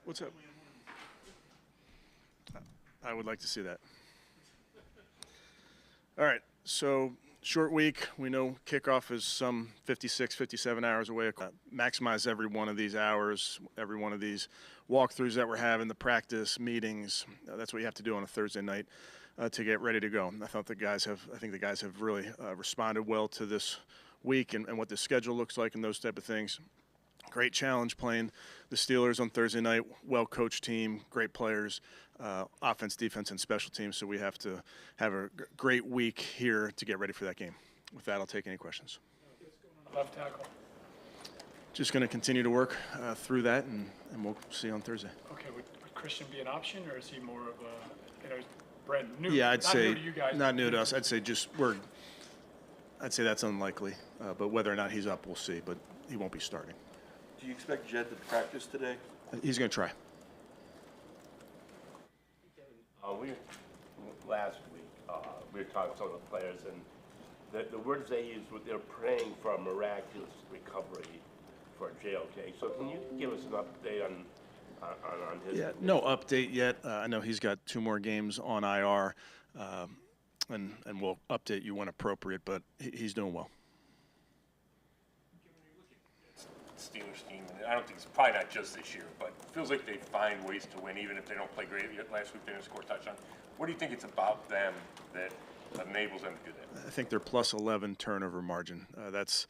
What's up? I would like to see that. All right, so short week. We know kickoff is some 56, 57 hours away. Maximize every one of these hours, every one of these walkthroughs that we're having, the practice, meetings. That's what you have to do on a Thursday night to get ready to go. I think the guys have really responded well to this week and what the schedule looks like and those type of things. Great challenge playing the Steelers on Thursday night. Well-coached team, great players, offense, defense, and special teams. So we have to have a great week here to get ready for that game. With that, I'll take any questions. Left tackle. Just going to continue to work through that, and we'll see you on Thursday. Okay, would Christian be an option, or is he more of a, brand new? Yeah, I'd say new to you guys, not new to us. I'd say I'd say that's unlikely, but whether or not he's up, we'll see. But he won't be starting. Do you expect Jed to practice today? He's going to try. Last week, we were talking to some of the players, and the words they used, they're praying for a miraculous recovery for JOK. So can you give us an update on his? Yeah, no update yet. I know he's got 2 more games on IR, and we'll update you when appropriate, but he's doing well. Steelers team, and I don't think it's probably not just this year, but it feels like they find ways to win even if they don't play great. Last week they didn't score a touchdown. What do you think it's about them that enables them to do that? I think they're plus 11 turnover margin. That's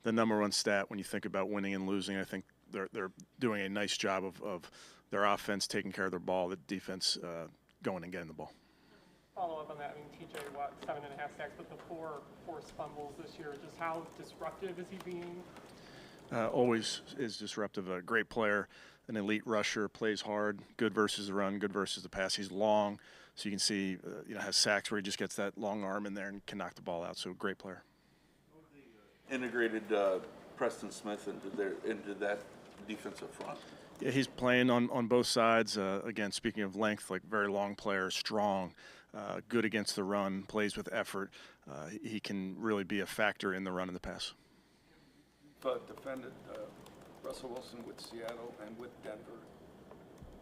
the number one stat when you think about winning and losing. I think they're doing a nice job of their offense taking care of their ball, the defense going and getting the ball. Follow up on that. I mean, TJ Watt, 7.5 sacks, but the 4 forced fumbles this year. Just how disruptive is he being? Always is disruptive. A great player, an elite rusher, plays hard, good versus the run, good versus the pass. He's long, so you can see, has sacks where he just gets that long arm in there and can knock the ball out. So great player. Integrated Preston Smith into that defensive front. Yeah, he's playing on both sides. Again, speaking of length, like very long player, strong, good against the run, plays with effort. He can really be a factor in the run and the pass. Defended Russell Wilson with Seattle and with Denver.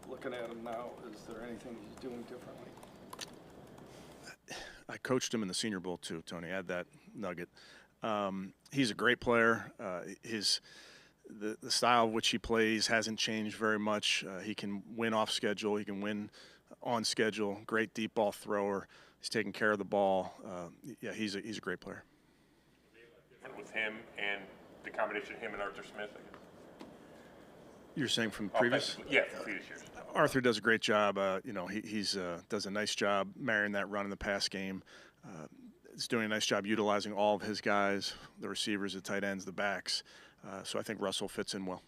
Looking at him now, is there anything he's doing differently? I coached him in the Senior Bowl too, Tony. Add that nugget. He's a great player. The style of which he plays hasn't changed very much. He can win off schedule. He can win on schedule. Great deep ball thrower. He's taking care of the ball. He's a great player. With him and the combination of him and Arthur Smith? You're saying from previous? Yeah, from previous years. Arthur does a great job. He's does a nice job marrying that run in the pass game. He's doing a nice job utilizing all of his guys, the receivers, the tight ends, the backs. So I think Russell fits in well.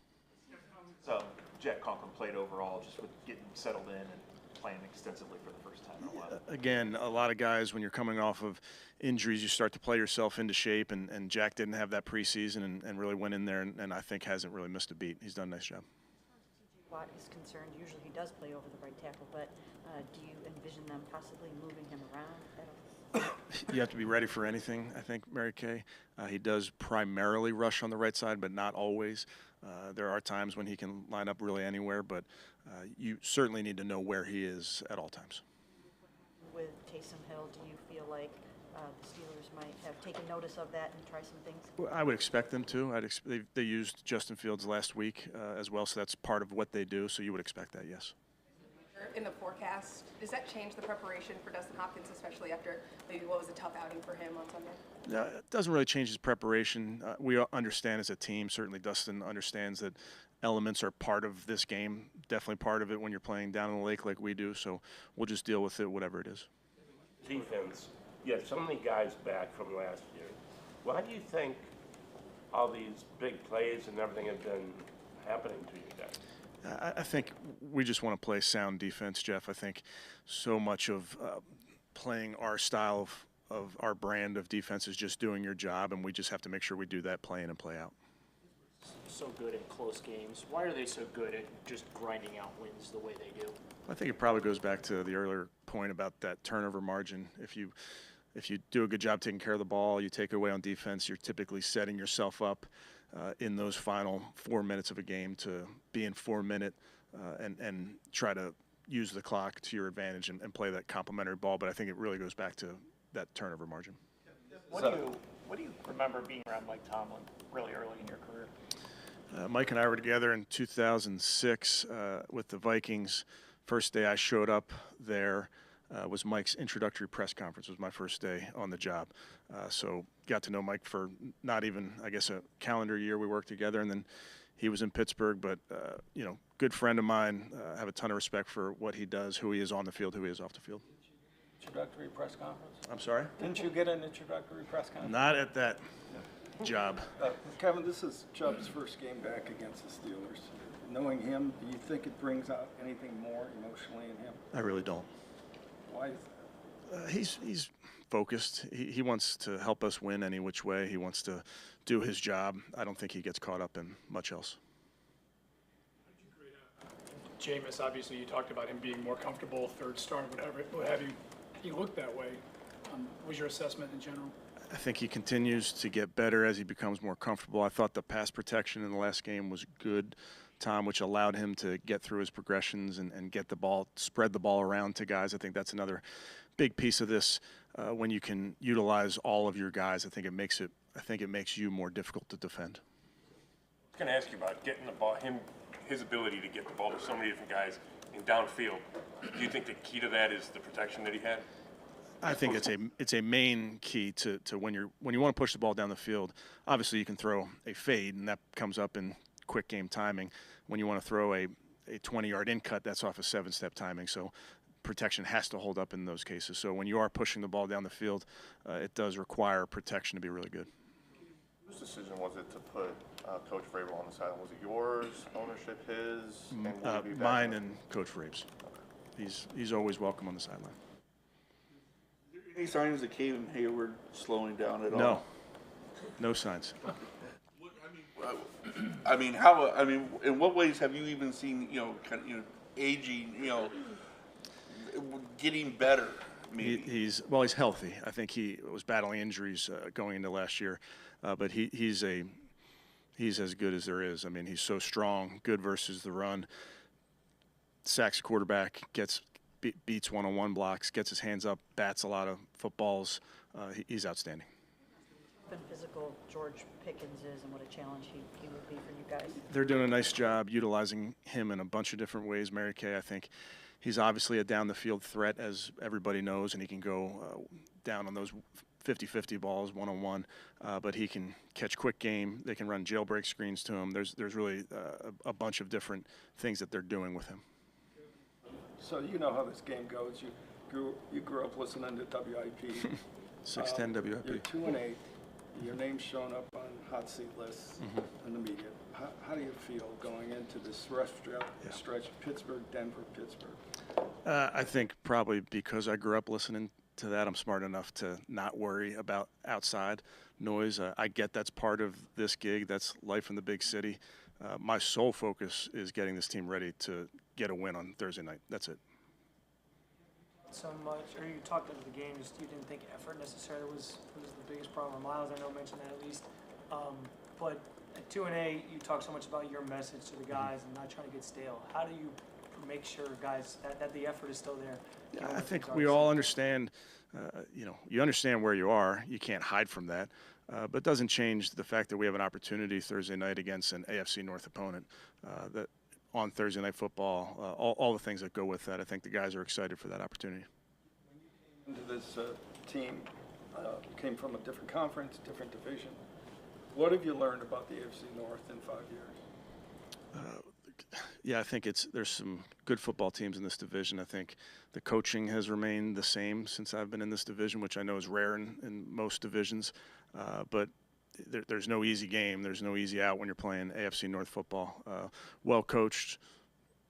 So Jack Conklin played overall just with getting settled in and playing extensively for the first time in a while. Again, a lot of guys, when you're coming off of injuries, you start to play yourself into shape, and Jack didn't have that preseason and really went in there and I think hasn't really missed a beat. He's done a nice job. Watt is concerned, usually he does play over the right tackle, but do you envision them possibly moving him around? You have to be ready for anything, I think, Mary Kay. He does primarily rush on the right side, but not always. There are times when he can line up really anywhere, but you certainly need to know where he is at all times. With Taysom Hill, do you feel like the Steelers might have taken notice of that and try some things? Well, I would expect them to. They used Justin Fields last week as well, so that's part of what they do, so you would expect that, yes. In the forecast, does that change the preparation for Dustin Hopkins, especially after maybe what was a tough outing for him on Sunday? No, it doesn't really change his preparation. We understand as a team, certainly Dustin understands that elements are part of this game, definitely part of it when you're playing down in the lake like we do, so we'll just deal with it, whatever it is. Defense, you have so many guys back from last year. Why do you think all these big plays and everything have been happening to you guys? I think we just want to play sound defense, Jeff. I think so much of playing our style of our brand of defense is just doing your job, and we just have to make sure we do that play in and play out. So good in close games. Why are they so good at just grinding out wins the way they do? I think it probably goes back to the earlier point about that turnover margin. If you do a good job taking care of the ball, you take it away on defense, you're typically setting yourself up in those final 4 minutes of a game to be in 4-minute and try to use the clock to your advantage and play that complementary ball. But I think it really goes back to that turnover margin. What do you remember being around Mike Tomlin really early in your career? Mike and I were together in 2006 with the Vikings. First day I showed up there was Mike's introductory press conference. It was my first day on the job. So got to know Mike for not even, I guess, a calendar year. We worked together, and then he was in Pittsburgh. But, good friend of mine. Have a ton of respect for what he does, who he is on the field, who he is off the field. Introductory press conference? I'm sorry? Didn't you get an introductory press conference? Not at that job. Kevin, this is Chubb's first game back against the Steelers. Knowing him, do you think it brings out anything more emotionally in him? I really don't. Why is that? He's focused. He wants to help us win any which way. He wants to do his job. I don't think he gets caught up in much else. Jameis, obviously, you talked about him being more comfortable, third star, what have you. He looked that way. What was your assessment in general? I think he continues to get better as he becomes more comfortable. I thought the pass protection in the last game was good, Tom, which allowed him to get through his progressions and get the ball, spread the ball around to guys. I think that's another big piece of this. When you can utilize all of your guys, I think it makes you more difficult to defend. I was going to ask you about getting the ball, his ability to get the ball to so many different guys in downfield. Do you think the key to that is the protection that he had? I think it's a main key to when you want to push the ball down the field. Obviously, you can throw a fade, and that comes up in quick game timing. When you want to throw a 20-yard in cut, that's off a 7-step timing. So protection has to hold up in those cases. So when you are pushing the ball down the field, it does require protection to be really good. Whose decision was it to put Coach Vrabel on the sideline? Was it yours, ownership, his? And will he be back? Mine and Coach Vrabel's. He's always welcome on the sideline. Any signs of Kevin Hayward slowing down at all? No. No signs. In what ways have you even seen, aging, getting better? Maybe. He's healthy. I think he was battling injuries going into last year, but he's as good as there is. I mean, he's so strong, good versus the run. Sacks quarterback, beats one-on-one blocks, gets his hands up, bats a lot of footballs. He's outstanding. Been physical George Pickens is and what a challenge he would be for you guys. They're doing a nice job utilizing him in a bunch of different ways. Mary Kay, I think he's obviously a down-the-field threat, as everybody knows, and he can go down on those 50-50 balls one-on-one, but he can catch quick game. They can run jailbreak screens to him. There's really a bunch of different things that they're doing with him. So you know how this game goes. You grew up listening to WIP. 610 WIP. You're 2-8. Your name's shown up on hot seat lists in the media. How do you feel going into this stretch, Pittsburgh, Denver, Pittsburgh? I think probably because I grew up listening to that, I'm smart enough to not worry about outside noise. I get that's part of this gig. That's life in the big city. My sole focus is getting this team ready to get a win on Thursday night. That's it. So much, or you talked about the games, you didn't think effort necessarily was the biggest problem. Miles, I know, mentioned that at least. But at 2-8, you talk so much about your message to the guys and not trying to get stale. How do you make sure, guys, that the effort is still there? Yeah, I think we all understand, you understand where you are. You can't hide from that. But it doesn't change the fact that we have an opportunity Thursday night against an AFC North opponent. That on Thursday Night Football, all the things that go with that. I think the guys are excited for that opportunity. When you came into this team, came from a different conference, different division. What have you learned about the AFC North in 5 years? Yeah, I think there's some good football teams in this division. I think the coaching has remained the same since I've been in this division, which I know is rare in most divisions. But there's no easy game. There's no easy out when you're playing AFC North football. Well coached,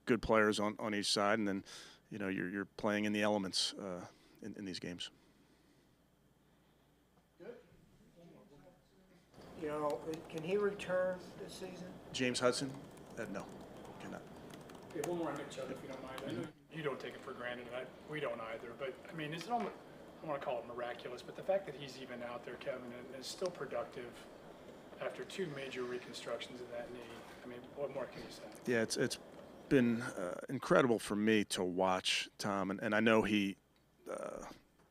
good players on each side, and then you're playing in the elements in these games. Can he return this season? James Hudson? No, cannot. Okay, one more on Nick Chubb, if you don't mind. I know you don't take it for granted, and we don't either. But I mean, it's almost, I don't want to call it miraculous, but the fact that he's even out there, Kevin, and is still productive after 2 major reconstructions of that knee. I mean, what more can you say? Yeah, it's been incredible for me to watch, Tom, and I know he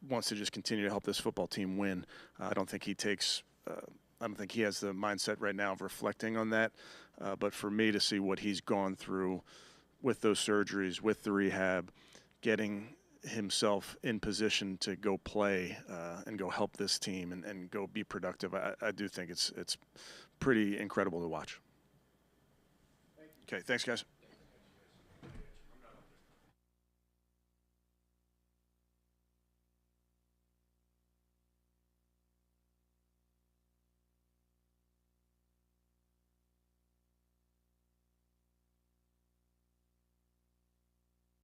wants to just continue to help this football team win. I don't think he takes I don't think he has the mindset right now of reflecting on that. But for me to see what he's gone through with those surgeries, with the rehab, getting himself in position to go play and go help this team and go be productive, I do think it's pretty incredible to watch. Okay, thanks, guys.